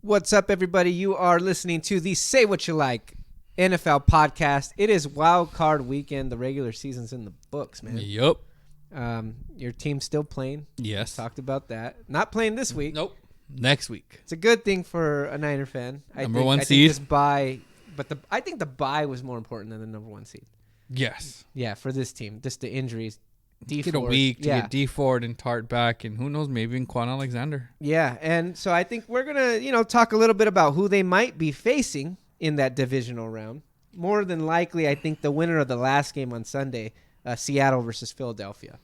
What's up, everybody? You are listening to the Say What You Like NFL podcast. It is wild card weekend. The regular season's in the books, man. Yup. Your team's still playing. Yes. Talked about that. Not playing this week. Nope. Next week. It's a good thing for a Niner fan. Number one seed. I think this bye, but I think the bye was more important than the number one seed. Yes. Yeah, for this team, just the injuries. Get a week to get D Ford and Tart back, and who knows, maybe even Quan Alexander. Yeah, and so I think we're gonna, talk a little bit about who they might be facing in that divisional round. More than likely, I think the winner of the last game on Sunday, Seattle versus Philadelphia.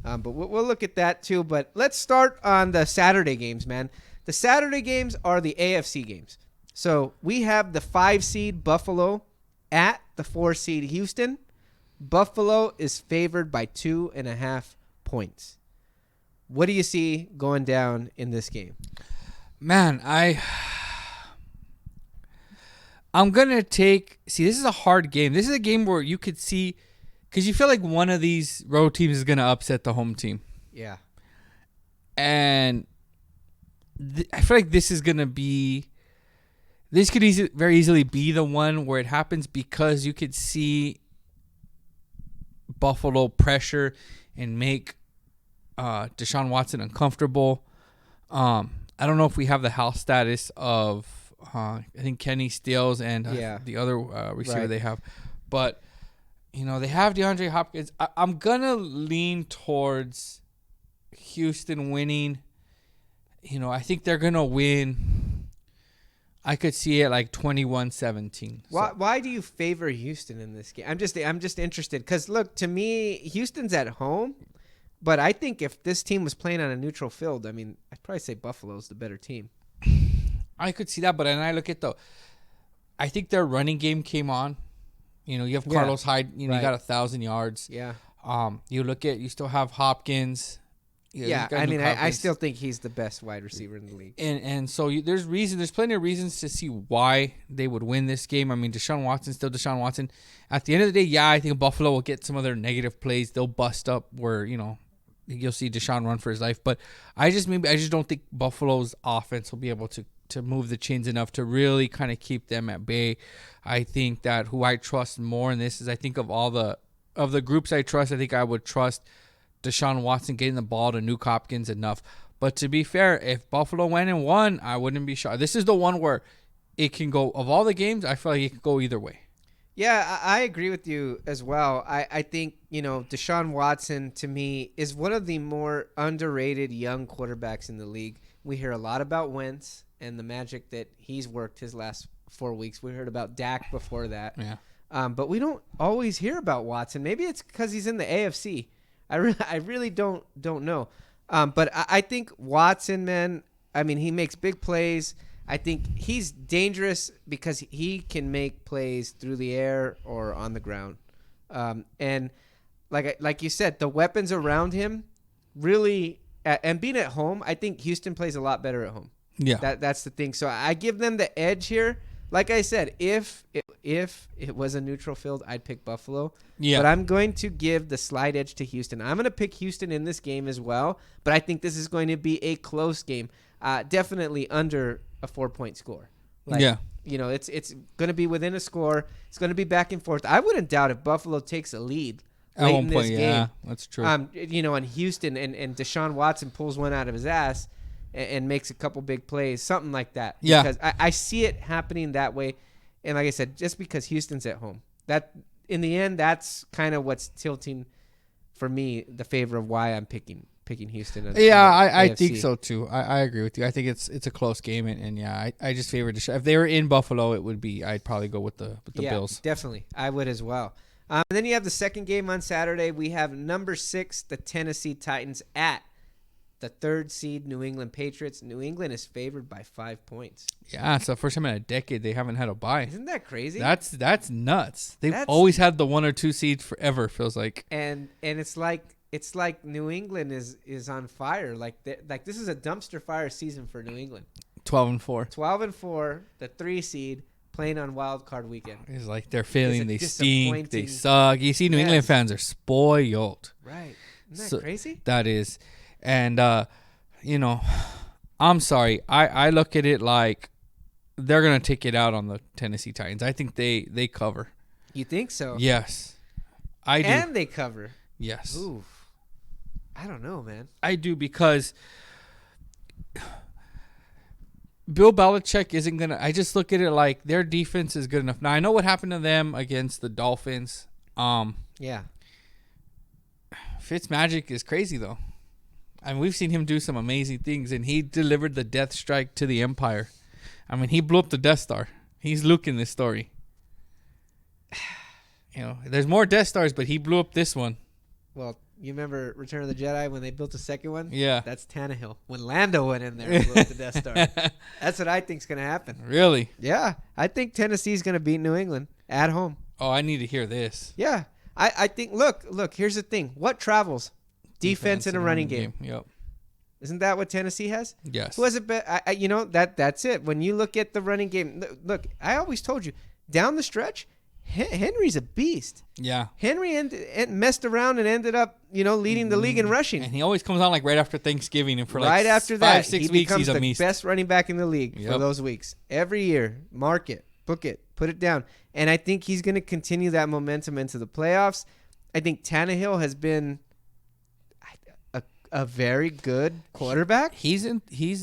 But we'll look at that too. But let's start on the Saturday games, man. The Saturday games are the AFC games. So we have the 5 seed Buffalo at the 4 seed Houston. Buffalo is favored by 2.5 points. What do you see going down in this game? Man, I'm going to take... See, this is a hard game. This is a game where you could see... Because you feel like one of these road teams is going to upset the home team. Yeah. And I feel like this is going to be... This could very easily be the one where it happens because you could see Buffalo pressure and make Deshaun Watson uncomfortable. I don't know if we have the health status of I think Kenny Stills and the other receiver they have, but they have DeAndre Hopkins. I'm gonna lean towards Houston winning. I think they're gonna win. I could see it like 21-17. Why do you favor Houston in this game? I'm just interested because look, to me, Houston's at home, but I think if this team was playing on a neutral field, I'd probably say Buffalo's the better team. I could see that, but then I look at I think their running game came on. You have Carlos Hyde. You got 1,000 yards. Yeah. You still have Hopkins. I still think he's the best wide receiver in the league. And so there's plenty of reasons to see why they would win this game. Deshaun Watson's still Deshaun Watson. At the end of the day, I think Buffalo will get some of their negative plays. They'll bust up where, you'll see Deshaun run for his life. But I just don't think Buffalo's offense will be able to move the chains enough to really kind of keep them at bay. I think that who I trust more in this is I think of the groups I trust, I think I would trust Deshaun Watson getting the ball to Nuke Hopkins enough. But to be fair, if Buffalo went and won, I wouldn't be shocked. This is the one where it can go, of all the games, I feel like it can go either way. Yeah, I agree with you as well. I think, Deshaun Watson, to me, is one of the more underrated young quarterbacks in the league. We hear a lot about Wentz and the magic that he's worked his last 4 weeks. We heard about Dak before that. Yeah. But we don't always hear about Watson. Maybe it's because he's in the AFC. I really don't know. But I think Watson, man, he makes big plays. I think he's dangerous because he can make plays through the air or on the ground. And like you said, the weapons around him really, and being at home, I think Houston plays a lot better at home. Yeah. That's the thing. So I give them the edge here. Like I said, if it was a neutral field, I'd pick Buffalo. Yeah. But I'm going to give the slight edge to Houston. I'm going to pick Houston in this game as well. But I think this is going to be a close game. Definitely under a 4-point score. It's going to be within a score. It's going to be back and forth. I wouldn't doubt if Buffalo takes a lead late in this game. Yeah, that's true. And Houston and Deshaun Watson pulls one out of his ass and makes a couple big plays, something like that. Yeah. Because I see it happening that way. And like I said, just because Houston's at home, that in the end, that's kind of what's tilting for me the favor of why I'm picking Houston. I think so too. I agree with you. I think it's a close game, and I just favor Deshaun. If they were in Buffalo, I'd probably go with the Bills. Definitely, I would as well. And then you have the second game on Saturday. We have number 6, the Tennessee Titans at the 3rd seed New England Patriots. New England is favored by 5 points. Yeah, it's the first time in a decade they haven't had a bye. Isn't that crazy? That's nuts. They've always had the 1 or 2 seeds forever, feels like. And it's like New England is on fire. Like this is a dumpster fire season for New England. 12-4. 12-4, the 3 seed playing on wild card weekend. It's like they're failing. They stink. They suck. You see, New England fans are spoiled. Right. Isn't that crazy? That is. And, I'm sorry. I look at it like they're going to take it out on the Tennessee Titans. I think they cover. You think so? Yes. I do. And they cover. Yes. Ooh. I don't know, man. I do, because Bill Belichick isn't going to... I just look at it like their defense is good enough. Now, I know what happened to them against the Dolphins. Yeah. Fitzmagic is crazy, though. I mean, we've seen him do some amazing things, and he delivered the death strike to the Empire. I mean, he blew up the Death Star. He's Luke in this story. You know, there's more Death Stars, but he blew up this one. Well, you remember Return of the Jedi when they built the second one? Yeah. That's Tannehill. When Lando went in there and blew up the Death Star. That's what I think's going to happen. Really? Yeah. I think Tennessee's going to beat New England at home. Oh, I need to hear this. Yeah. I think, look, here's the thing. What travels? Defense and a running game. Yep. Isn't that what Tennessee has? Yes. Who has it? That's it. When you look at the running game, look, I always told you, down the stretch, Henry's a beast. Yeah. Henry messed around and ended up, leading the league in rushing. And he always comes on like right after Thanksgiving, and for like right after that, 5-6 he weeks, becomes he's a the beast. best running back in the league for those weeks. Every year, mark it, book it, put it down. And I think he's going to continue that momentum into the playoffs. I think Tannehill has been a very good quarterback. He's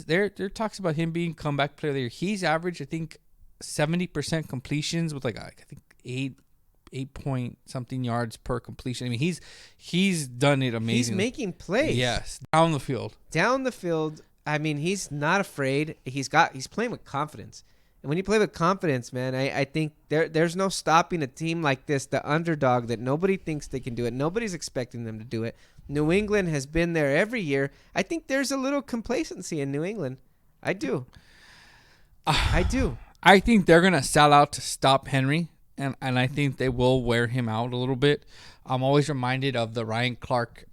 there talks about him being comeback player of the year. He's averaged, I think, 70% completions with I think 8 point something yards per completion. I mean, he's done it amazing. He's making plays. Yes, down the field. I mean, he's not afraid. He's playing with confidence. And when you play with confidence, man, I think there's no stopping a team like this, the underdog that nobody thinks they can do it. Nobody's expecting them to do it. New England has been there every year. I think there's a little complacency in New England. I do. I do. I think they're going to sell out to stop Henry, and I think they will wear him out a little bit. I'm always reminded of the Ryan Clark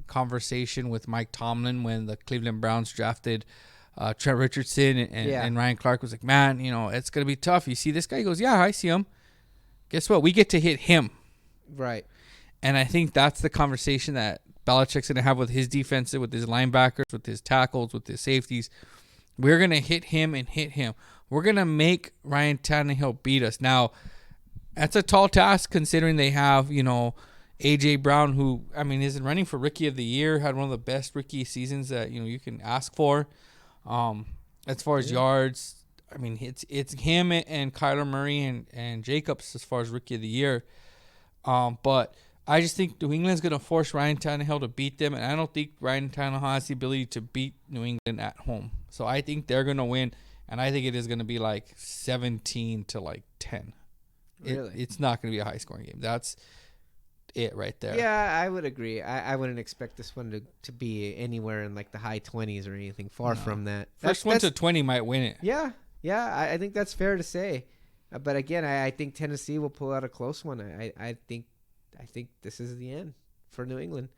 conversation with Mike Tomlin when the Cleveland Browns drafted Trent Richardson, and Ryan Clark was like, man, it's going to be tough. You see this guy? He goes, yeah, I see him. Guess what? We get to hit him. Right. And I think that's the conversation that Belichick's going to have with his defense, with his linebackers, with his tackles, with his safeties. We're going to hit him and hit him. We're going to make Ryan Tannehill beat us. Now, that's a tall task considering they have, A.J. Brown, who, I mean, is running for Rookie of the Year, had one of the best rookie seasons that, you can ask for. As far as yards, I mean, it's him and Kyler Murray and Jacobs as far as Rookie of the Year. But I just think New England's going to force Ryan Tannehill to beat them, and I don't think Ryan Tannehill has the ability to beat New England at home. So I think they're going to win, and I think it is going to be 17 to 10. Really? It's not going to be a high-scoring game. That's it right there. Yeah, I would agree. I wouldn't expect this one to be anywhere in the high 20s or anything. Far from that. First one to 20 might win it. Yeah. I think that's fair to say. But again, I think Tennessee will pull out a close one. I think this is the end for New England.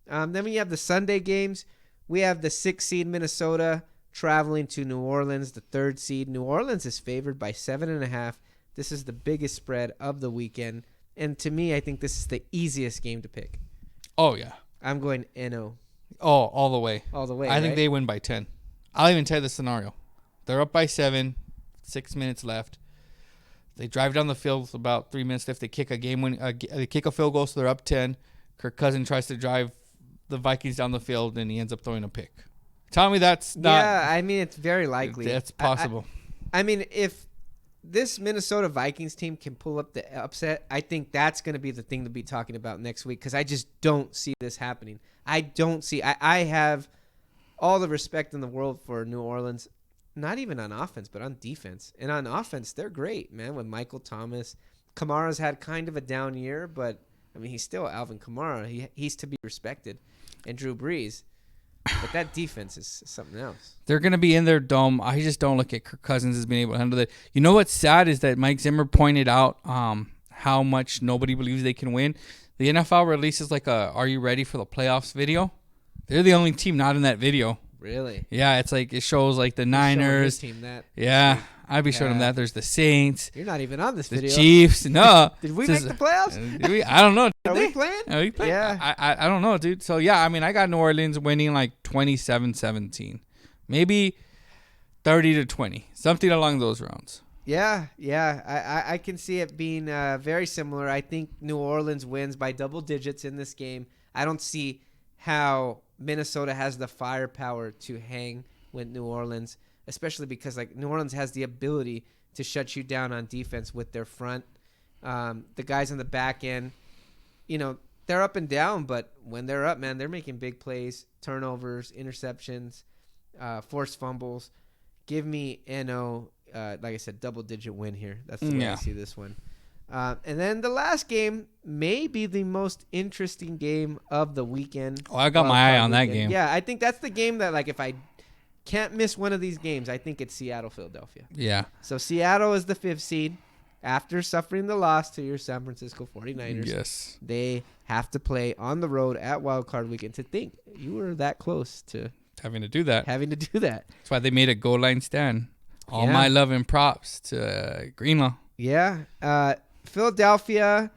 Then we have the Sunday games. We have the 6th seed Minnesota traveling to New Orleans, the 3rd seed. New Orleans is favored by 7.5. This is the biggest spread of the weekend. And to me, I think this is the easiest game to pick. Oh, yeah. I'm going NO. Oh, all the way. All the way, I think right? they win by 10. I'll even tell you the scenario. They're up by 7, 6 minutes left. They drive down the field with about 3 minutes left. They kick they kick a field goal, so they're up 10. Kirk Cousins tries to drive the Vikings down the field, and he ends up throwing a pick. Tell me that's not... Yeah, I mean, it's very likely. That's possible. I mean, if this Minnesota Vikings team can pull up the upset, I think that's going to be the thing to be talking about next week, because I just don't see this happening. I have all the respect in the world for New Orleans, not even on offense, but on defense. And on offense, they're great, man, with Michael Thomas. Kamara's had kind of a down year, but, I mean, he's still Alvin Kamara. He's to be respected. And Drew Brees. But that defense is something else. They're going to be in their dome. I just don't look at Kirk Cousins as being able to handle that. You know what's sad is that Mike Zimmer pointed out how much nobody believes they can win. The NFL releases a "Are you ready for the playoffs?" video. They're the only team not in that video. Really? Yeah, it's it shows the Niners. Team that. Yeah, I'd be showing them that. There's the Saints. You're not even on this the video. Chiefs. No. Did we make the playoffs? Did we? I don't know. Are we playing? Are we playing? Yeah. I don't know, dude. So, yeah, I mean, I got New Orleans winning 27-17. Maybe 30-20, something along those rounds. Yeah. I can see it being very similar. I think New Orleans wins by double digits in this game. I don't see how Minnesota has the firepower to hang with New Orleans, especially because like New Orleans has the ability to shut you down on defense with their front. The guys on the back end, they're up and down, but when they're up, man, they're making big plays, turnovers, interceptions, forced fumbles. Give me NO, like I said, double-digit win here. That's the way I see this one. And then the last game may be the most interesting game of the weekend. Oh, I got my eye on that game. Yeah, I think that's the game that, like, if I can't miss one of these games, I think it's Seattle-Philadelphia. Yeah. So Seattle is the 5th seed. After suffering the loss to your San Francisco 49ers, yes, they have to play on the road at Wild Card Weekend. To think you were that close to having to do that. That's why they made a goal line stand. All my love and props to Greenlaw. Yeah. Philadelphia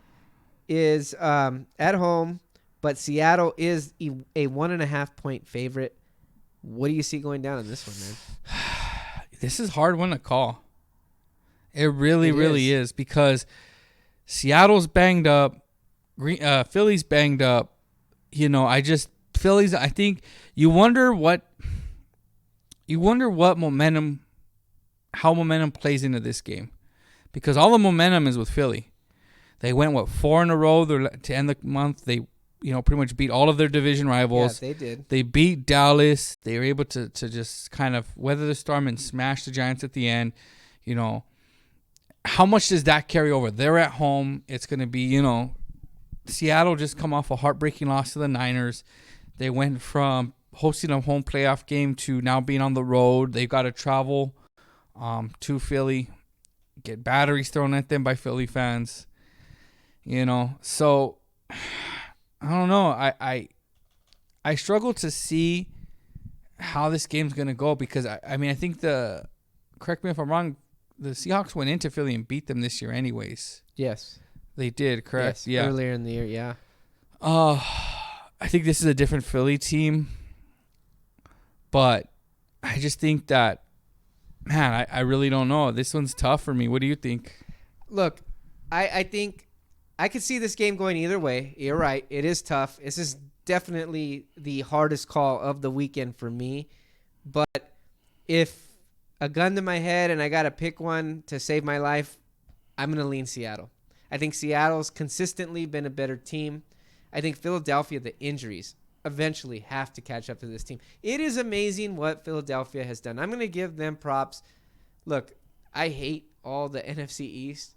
is at home, but Seattle is a 1.5 point favorite. What do you see going down in this one, man? This is a hard one to call. It really is because Seattle's banged up, Philly's banged up. I think you wonder what momentum, how momentum plays into this game, because all the momentum is with Philly. They went 4 in a row to end the month. They pretty much beat all of their division rivals. Yeah, they did. They beat Dallas. They were able to just kind of weather the storm and smash the Giants at the end. How much does that carry over? They're at home. It's going to be, Seattle just come off a heartbreaking loss to the Niners. They went from hosting a home playoff game to now being on the road. They've got to travel to Philly, get batteries thrown at them by Philly fans. So I don't know. I struggle to see how this game's going to go because, I think correct me if I'm wrong, the Seahawks went into Philly and beat them this year anyways. Yes. They did, correct? Yes, yeah. Earlier in the year, yeah. I think this is a different Philly team. But I just think that, man, I really don't know. This one's tough for me. What do you think? Look, I think I could see this game going either way. You're right. It is tough. This is definitely the hardest call of the weekend for me. But if a gun to my head and I got to pick one to save my life, I'm going to lean Seattle. I think Seattle's consistently been a better team. I think Philadelphia, the injuries eventually have to catch up to this team. It is amazing what Philadelphia has done. I'm going to give them props. Look, I hate all the NFC East,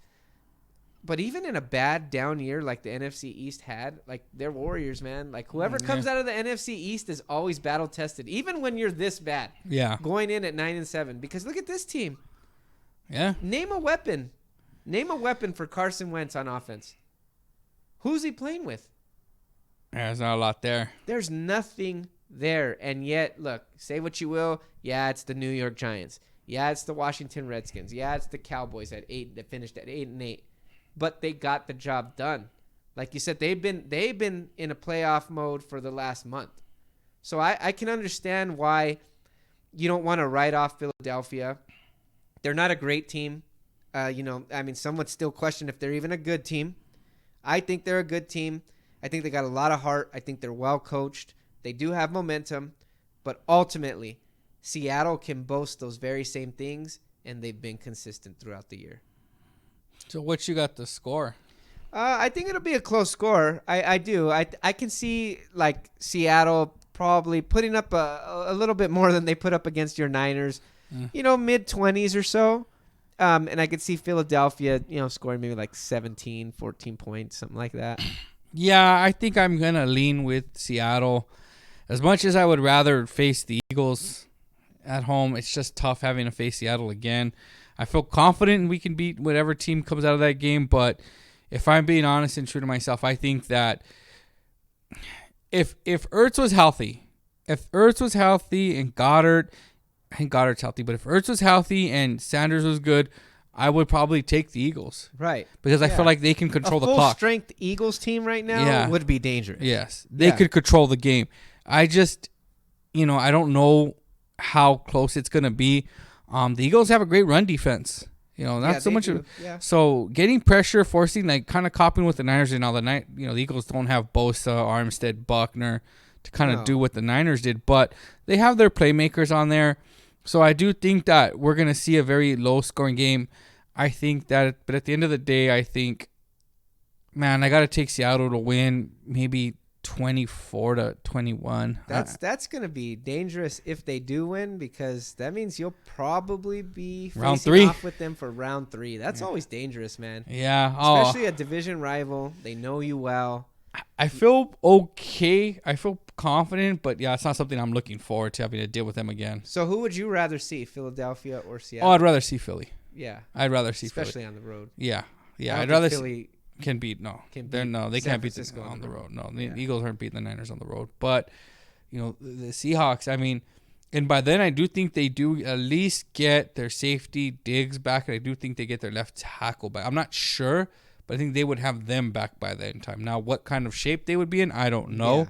but even in a bad down year like the NFC East had, like, they're Warriors, man. Like, whoever comes out of the NFC East is always battle tested, even when you're this bad. Yeah. Going in at 9-7, because look at this team. Yeah. Name a weapon. Name a weapon for Carson Wentz on offense. Who's he playing with? Yeah, there's not a lot there. There's nothing there. And yet, look, say what you will. Yeah, it's the New York Giants. Yeah, it's the Washington Redskins. Yeah, it's the Cowboys that finished at 8-8. But they got the job done. Like you said, they've been in a playoff mode for the last month. So I can understand why you don't want to write off Philadelphia. They're not a great team. Some would still question if they're even a good team. I think they're a good team. I think they got a lot of heart. I think they're well coached. They do have momentum. But ultimately, Seattle can boast those very same things, and they've been consistent throughout the year. So what you got the score? I think it'll be a close score. I do. I can see, like, Seattle probably putting up a little bit more than they put up against your Niners. Mid-20s or so. And I could see Philadelphia, scoring maybe like 17, 14 points, something like that. Yeah, I think I'm going to lean with Seattle. As much as I would rather face the Eagles at home, it's just tough having to face Seattle again. I feel confident we can beat whatever team comes out of that game, but if I'm being honest and true to myself, I think that if Ertz was healthy and Goddard, I think Goddard's healthy, but if Ertz was healthy and Sanders was good, I would probably take the Eagles. Right. Because I feel like they can control the clock. A full-strength Eagles team right now would be dangerous. Yes. They could control the game. I just, I don't know how close it's going to be. The Eagles have a great run defense. Not so much. So getting pressure, forcing, like kind of copying with the Niners and all the night. The Eagles don't have Bosa, Armstead, Buckner to kind of do what the Niners did, but they have their playmakers on there. So I do think that we're gonna see a very low scoring game. I think that, but at the end of the day, I think, man, I gotta take Seattle to win, maybe 24-21. That's gonna be dangerous if they do win, because that means you'll probably be round facing 3 off with them for round 3. That's always dangerous, man. Yeah, especially a division rival. They know you well. I feel okay. I feel confident, but yeah, it's not something I'm looking forward to having to deal with them again. So who would you rather see, Philadelphia or Seattle? I'd rather see Philly. Yeah, I'd rather see especially Philly. on the road. Yeah. I'd rather Philly can beat no. They can't beat them on the road. No, the Eagles aren't beating the Niners on the road. But the Seahawks, I mean, and by then I do think they do at least get their safety Diggs back, and I do think they get their left tackle back. I'm not sure, but I think they would have them back by that time. Now, what kind of shape they would be in, I don't know. Yeah.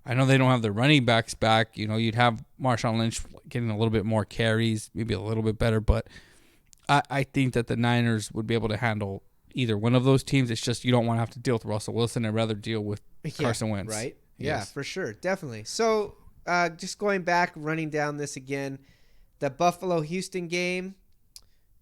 I know they don't have the running backs back. You'd have Marshawn Lynch getting a little bit more carries, maybe a little bit better, but I think that the Niners would be able to handle either one of those teams. It's just you don't want to have to deal with Russell Wilson. I'd rather deal with Carson Wentz. Right? Yes. Yeah, for sure. Definitely. So just going back, running down this again, the Buffalo-Houston game,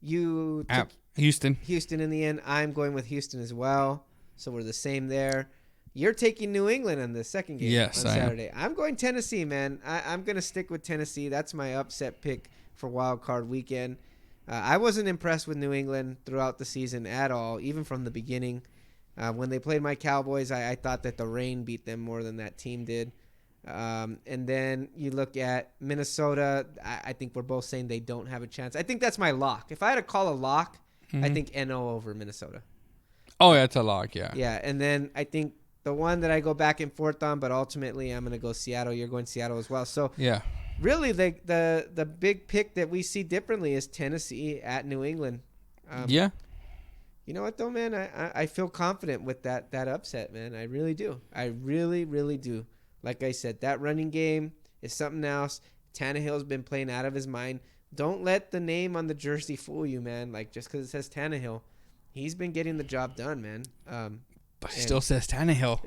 you took Houston in the end. I'm going with Houston as well. So we're the same there. You're taking New England in the second game on Saturday. I'm going Tennessee, man. I'm going to stick with Tennessee. That's my upset pick for Wild Card Weekend. I wasn't impressed with New England throughout the season at all, even from the beginning. When they played my Cowboys, I thought that the rain beat them more than that team did. And then you look at Minnesota. I think we're both saying they don't have a chance. I think that's my lock. If I had to call a lock, I think NO over Minnesota. Oh, yeah, it's a lock, yeah. Yeah, and then I think the one that I go back and forth on, but ultimately I'm going to go Seattle. You're going Seattle as well. So yeah. Really, the big pick that we see differently is Tennessee at New England. Yeah. You know what, though, man? I feel confident with that upset, man. I really do. I really, really do. Like I said, that running game is something else. Tannehill's been playing out of his mind. Don't let the name on the jersey fool you, man. Like, just because it says Tannehill, he's been getting the job done, man. But it still says Tannehill.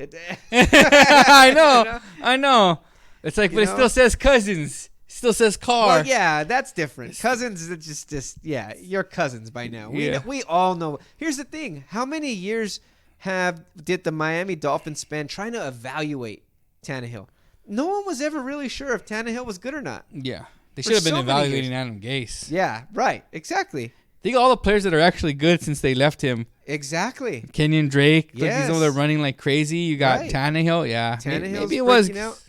I know. It's like, but it still says Cousins. It still says Carr. Well, yeah, that's different. Cousins is just you're Cousins by now. We all know. Here's the thing. How many years did the Miami Dolphins spend trying to evaluate Tannehill? No one was ever really sure if Tannehill was good or not. Yeah. They should have been evaluating Adam Gase. Yeah, right. Exactly. Think of all the players that are actually good since they left him. Exactly. Kenyon Drake. Yes. These they're running like crazy. You got Tannehill. Yeah. Tannehill's maybe it was. Out.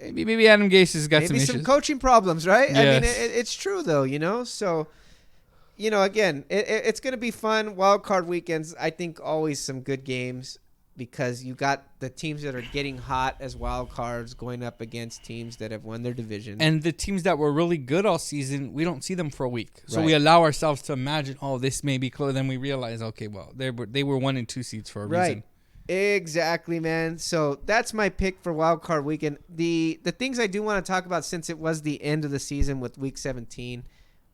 Maybe Adam Gase has got some issues. Maybe some coaching problems, right? Yes. I mean, it's true, though, So, again, it's going to be fun. Wild card weekends, I think always some good games because you got the teams that are getting hot as wild cards going up against teams that have won their division. And the teams that were really good all season, we don't see them for a week. So we allow ourselves to imagine, this may be close. Then we realize, okay, well, they were 1 and 2 seeds for a reason. Exactly, man. So that's my pick for Wild Card Weekend. The things I do want to talk about since it was the end of the season with Week 17.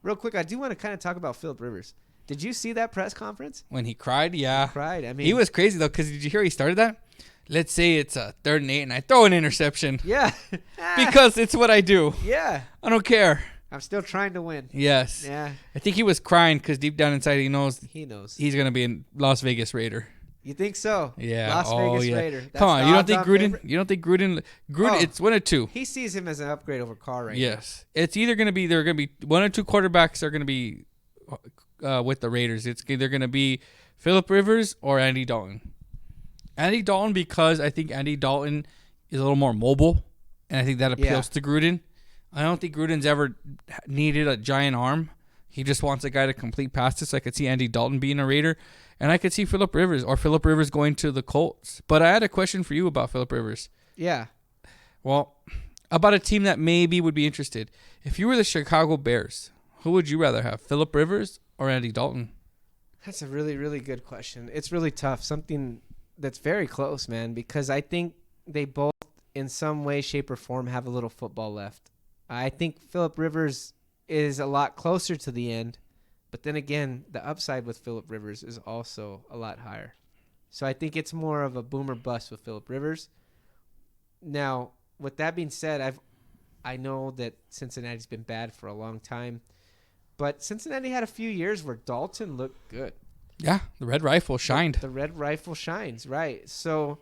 Real quick, I do want to kind of talk about Phillip Rivers. Did you see that press conference? When he cried, yeah. He cried. I mean, he was crazy, though, because did you hear he started that? Let's say it's a 3rd and 8, and I throw an interception. Yeah. Because it's what I do. Yeah. I don't care. I'm still trying to win. Yes. Yeah. I think he was crying because deep down inside he knows he's going to be a Las Vegas Raider. You think so? Yeah. Las Vegas Raider. That's Come on, you don't think Gruden? Favorite? You don't think Gruden? It's 1 or 2. He sees him as an upgrade over Carr right now. Yes, it's either going to be there are going to be 1 or 2 quarterbacks are going to be with the Raiders. It's either going to be Phillip Rivers or Andy Dalton. Andy Dalton, because I think Andy Dalton is a little more mobile, and I think that appeals to Gruden. I don't think Gruden's ever needed a giant arm. He just wants a guy to complete passes. So I could see Andy Dalton being a Raider. And I could see Phillip Rivers going to the Colts. But I had a question for you about Phillip Rivers. Yeah. Well, about a team that maybe would be interested. If you were the Chicago Bears, who would you rather have, Phillip Rivers or Andy Dalton? That's a really, really good question. It's really tough. Something that's very close, man, because I think they both, in some way, shape, or form, have a little football left. I think Phillip Rivers is a lot closer to the end. But then again, the upside with Phillip Rivers is also a lot higher. So I think it's more of a boom or bust with Phillip Rivers. Now, with that being said, I know that Cincinnati's been bad for a long time. But Cincinnati had a few years where Dalton looked good. Yeah, the Red Rifle shined. The Red Rifle shines, right. So,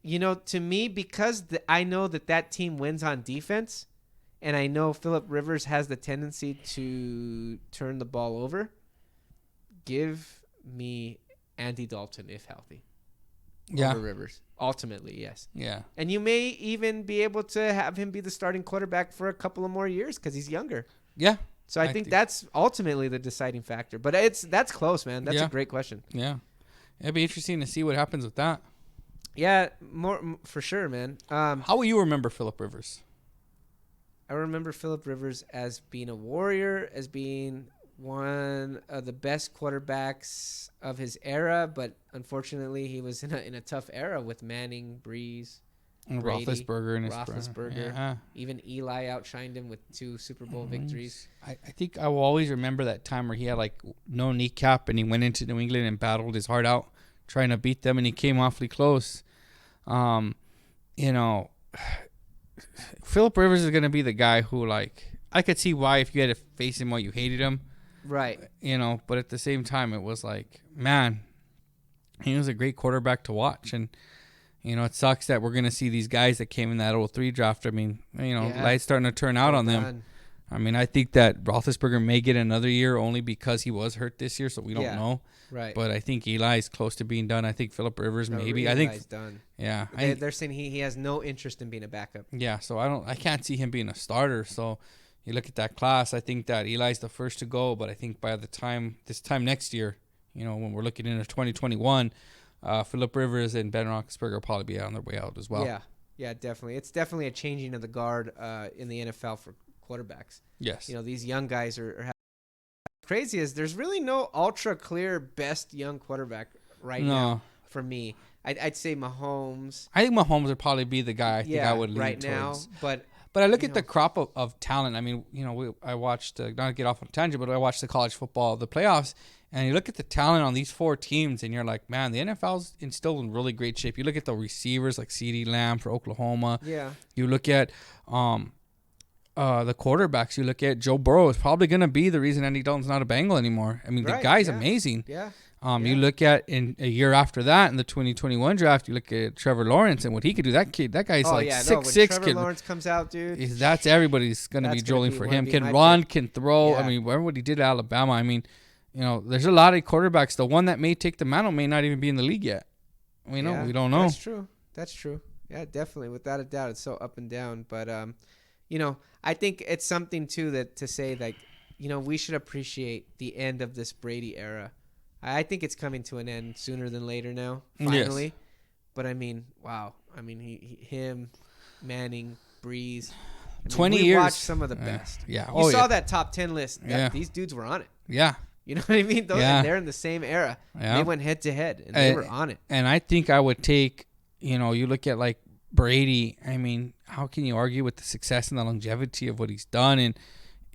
to me, because I know that team wins on defense, and I know Phillip Rivers has the tendency to turn the ball over, give me Andy Dalton if healthy. Yeah. Over Rivers. Ultimately, yes. Yeah. And you may even be able to have him be the starting quarterback for a couple of more years because he's younger. Yeah. So I think that's ultimately the deciding factor. But that's close, man. That's a great question. Yeah. It'd be interesting to see what happens with that. Yeah, more for sure, man. How will you remember Phillip Rivers? I remember Phillip Rivers as being a warrior, as being one of the best quarterbacks of his era, but unfortunately he was in a tough era with Manning, Breeze, And Brady, Roethlisberger. Yeah. Even Eli outshined him with 2 Super Bowl victories. I think I will always remember that time where he had no kneecap and he went into New England and battled his heart out trying to beat them, and he came awfully close. Phillip Rivers is going to be the guy who, I could see why if you had to face him, why you hated him. Right. But at the same time, it was man, he was a great quarterback to watch. And, it sucks that we're going to see these guys that came in that 03 draft. I mean, light's starting to turn out on them. I mean, I think that Roethlisberger may get another year only because he was hurt this year, so we don't know. Right. But I think Eli's close to being done. I think Phillip Rivers maybe. Eli's done. Yeah. They're saying he has no interest in being a backup. Yeah, so I can't see him being a starter. So you look at that class, I think that Eli's the first to go, but I think by this time next year, when we're looking into 2021, Phillip Rivers and Ben Roethlisberger will probably be on their way out as well. Yeah, definitely. It's definitely a changing of the guard in the NFL for quarterbacks. Yes. These young guys are crazy is there's really no ultra clear best young quarterback now for me. I'd say Mahomes. I think Mahomes would probably be the guy I would lean right towards. now. But I look at the crop of talent. I mean, I watched, not to get off on a tangent, but I watched the college football, the playoffs, and you look at the talent on these 4 teams, and you're like, man, the NFL's still in really great shape. You look at the receivers like CeeDee Lamb for Oklahoma. Yeah. You look at the quarterbacks. You look at Joe Burrow is probably going to be the reason Andy Dalton's not a Bengal anymore. I mean, the guy's amazing. Yeah. You look at in a year after that in the 2021 draft, you look at Trevor Lawrence and what he could do. That guy's 6'6". Trevor Lawrence comes out, dude. That's everybody's going to be drooling for him. Can run, can throw. I mean, remember what he did at Alabama. I mean, there's a lot of quarterbacks. The one that may take the mantle may not even be in the league yet. We don't know. That's true. Yeah, definitely, without a doubt. It's so up and down, but I think it's something too to say we should appreciate the end of this Brady era. I think it's coming to an end sooner than later now, finally. Yes. But I mean, wow. I mean, him, Manning, Breeze. 20 years. Watched some of the best. Yeah. You saw that top 10 list. These dudes were on it. Yeah. You know what I mean? They're in the same era. Yeah. They went head to head, and they were on it. And I think I would take, you look at Brady. I mean, how can you argue with the success and the longevity of what he's done? And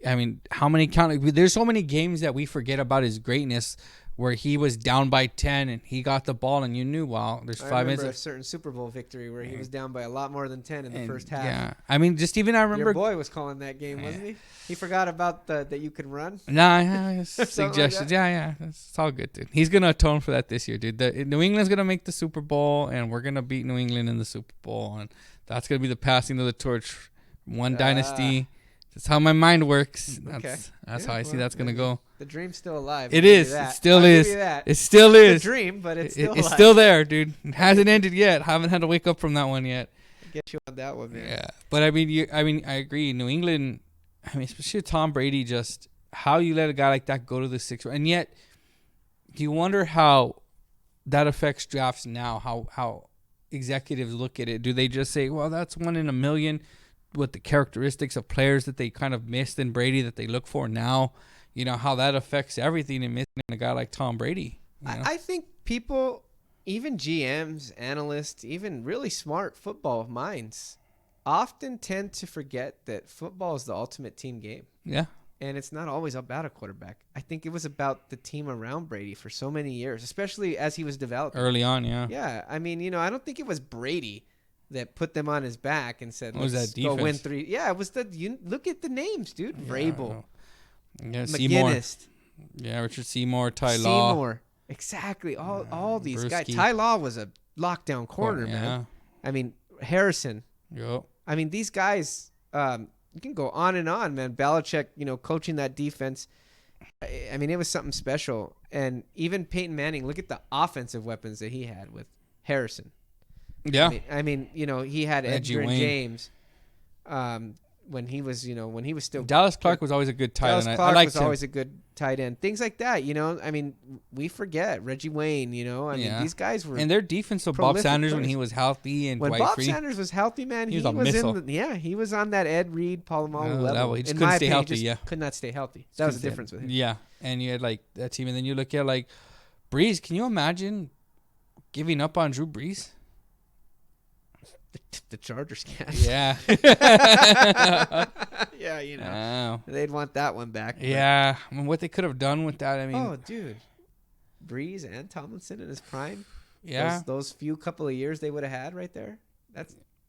I mean, there's so many games that we forget about his greatness, where he was down by 10 and he got the ball and you knew, wow, there's 5 minutes. I remember a certain Super Bowl victory where he was down by a lot more than 10 in the first half. Yeah. I mean, I remember. Your boy was calling that game, wasn't he? He forgot about that you could run? Nah, suggestions. Yeah. It's all good, dude. He's going to atone for that this year, dude. New England's going to make the Super Bowl and we're going to beat New England in the Super Bowl. And that's going to be the passing of the torch. One dynasty. That's how my mind works. That's how I see that's going to go. The dream's still alive. It is. It still is. It still is. It's a dream, but it's still alive. It's still there, dude. It hasn't ended yet. Haven't had to wake up from that one yet. Get you on that one, man. Yeah. But I I agree. New England, especially Tom Brady, just how you let a guy like that go to the 6th round. And yet, you wonder how that affects drafts now, how executives look at it. Do they just say, well, that's 1 in a million? With the characteristics of players that they kind of missed in Brady that they look for now, how that affects everything and missing a guy like Tom Brady. I think people, even GMs, analysts, even really smart football minds often tend to forget that football is the ultimate team game. Yeah. And it's not always about a quarterback. I think it was about the team around Brady for so many years, especially as he was developing. Early on, yeah. Yeah, I mean, I don't think it was Brady that put them on his back and said, "Let's go win 3." Yeah, it was look at the names, dude. Vrabel, McGinnis, Richard Seymour, Ty Law. Seymour, exactly. All these guys. Ty Law was a lockdown corner, man. I mean, Harrison. Yep. I mean, these guys. You can go on and on, man. Belichick, coaching that defense. I mean, it was something special. And even Peyton Manning, look at the offensive weapons that he had with Harrison. Yeah. I mean, he had Edgar and James. When he was still. Dallas Clark was always a good tight end. Dallas Clark was always a good tight end. Things like that, I mean, we forget Reggie Wayne. I mean, these guys were. And their defense. So Bob Sanders players. When he was healthy and when Dwight Bob Free, Sanders was healthy, man, he was a missile. He was on that Ed Reed, Polamalu level. He just couldn't stay healthy. Could not stay healthy. That was the difference with him. Yeah, and you had like that team, and then you look at like Breeze. Can you imagine giving up on Drew Brees? The Chargers can't. Yeah. Yeah, they'd want that one back. Yeah, I mean, what they could have done with that. I mean, oh, dude, Breeze and Tomlinson in his prime. Yeah, those few couple of years they would have had right there.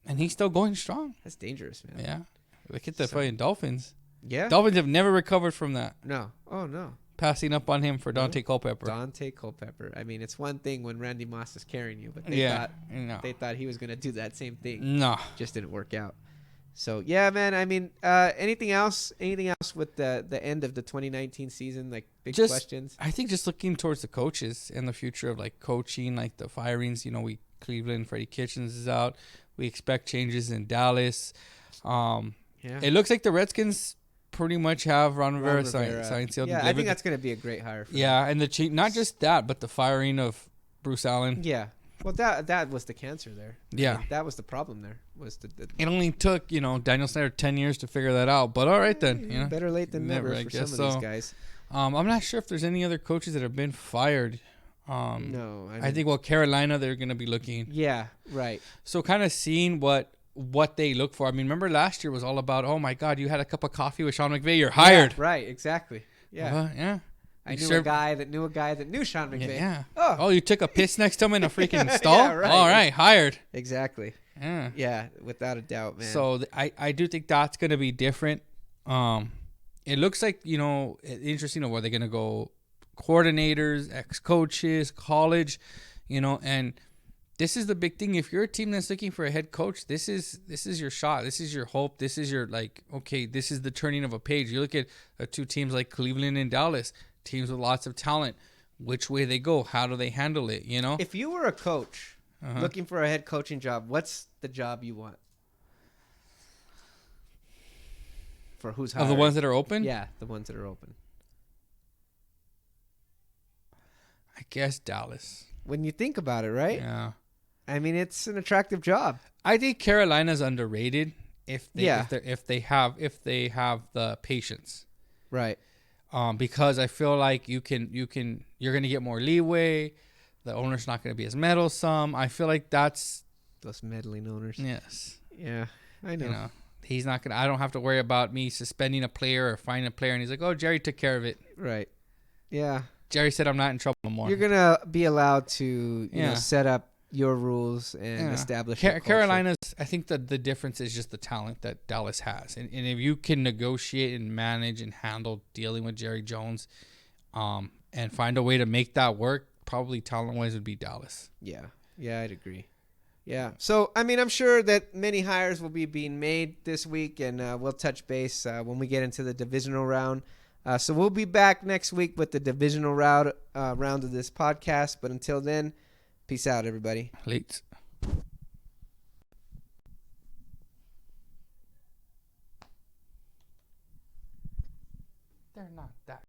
And he's still going strong. That's dangerous, man. Yeah, look at the fucking Dolphins. Yeah, Dolphins have never recovered from that. No. Oh no. Passing up on him for Dante Culpepper. Dante Culpepper. I mean, it's one thing when Randy Moss is carrying you, but they thought he was going to do that same thing. No. Just didn't work out. So, yeah, man, I mean, anything else with the end of the 2019 season, like big questions? I think just looking towards the coaches and the future of like coaching, like the firings, Cleveland, Freddie Kitchens is out. We expect changes in Dallas. It looks like the Redskins pretty much have Ron Rivera signed, sealed. Yeah, I think that's going to be a great hire for them. And the not just that, but the firing of Bruce Allen. Yeah. Well, that was the cancer there. Yeah. I mean, that was the problem there. It only took, Daniel Snyder 10 years to figure that out. But all right then. Better late than never for some of these guys. I'm not sure if there's any other coaches that have been fired. No. I think, Carolina, they're going to be looking. Yeah, right. So kind of seeing what they look for. I mean, remember last year was all about, oh, my God, you had a cup of coffee with Sean McVay. You're hired. Yeah, right, exactly. Yeah. Yeah. I knew a guy that knew Sean McVay. Yeah. Oh, you took a piss next to him in a freaking stall? Yeah, right. All right, hired. Exactly. Yeah. Yeah, without a doubt, man. So I do think that's going to be different. It looks like, interesting. Where they're going to go coordinators, ex-coaches, college, and this is the big thing. If you're a team that's looking for a head coach, this is your shot. This is your hope. This is your this is the turning of a page. You look at two teams like Cleveland and Dallas, teams with lots of talent. Which way they go? How do they handle it? If you were a coach looking for a head coaching job, what's the job you want? For who's hiring? Of the ones that are open? Yeah, the ones that are open. I guess Dallas. When you think about it, right? Yeah. I mean, it's an attractive job. I think Carolina's underrated if they have the patience. Right. Because I feel like you're going to get more leeway. The owner's not going to be as meddlesome. I feel like that's those meddling owners. Yes. Yeah, I know. He's not going to, I don't have to worry about me suspending a player or finding a player. And he's like, oh, Jerry took care of it. Right. Yeah. Jerry said I'm not in trouble no more. You're going to be allowed to set up your rules and establish Carolina's, I think that the difference is just the talent that Dallas has. And if you can negotiate and manage and handle dealing with Jerry Jones and find a way to make that work, probably talent-wise would be Dallas. Yeah. Yeah, I'd agree. Yeah. So, I mean, I'm sure that many hires will be being made this week, and we'll touch base when we get into the divisional round. So we'll be back next week with the divisional round of this podcast. But until then, peace out, everybody. Late. They're not that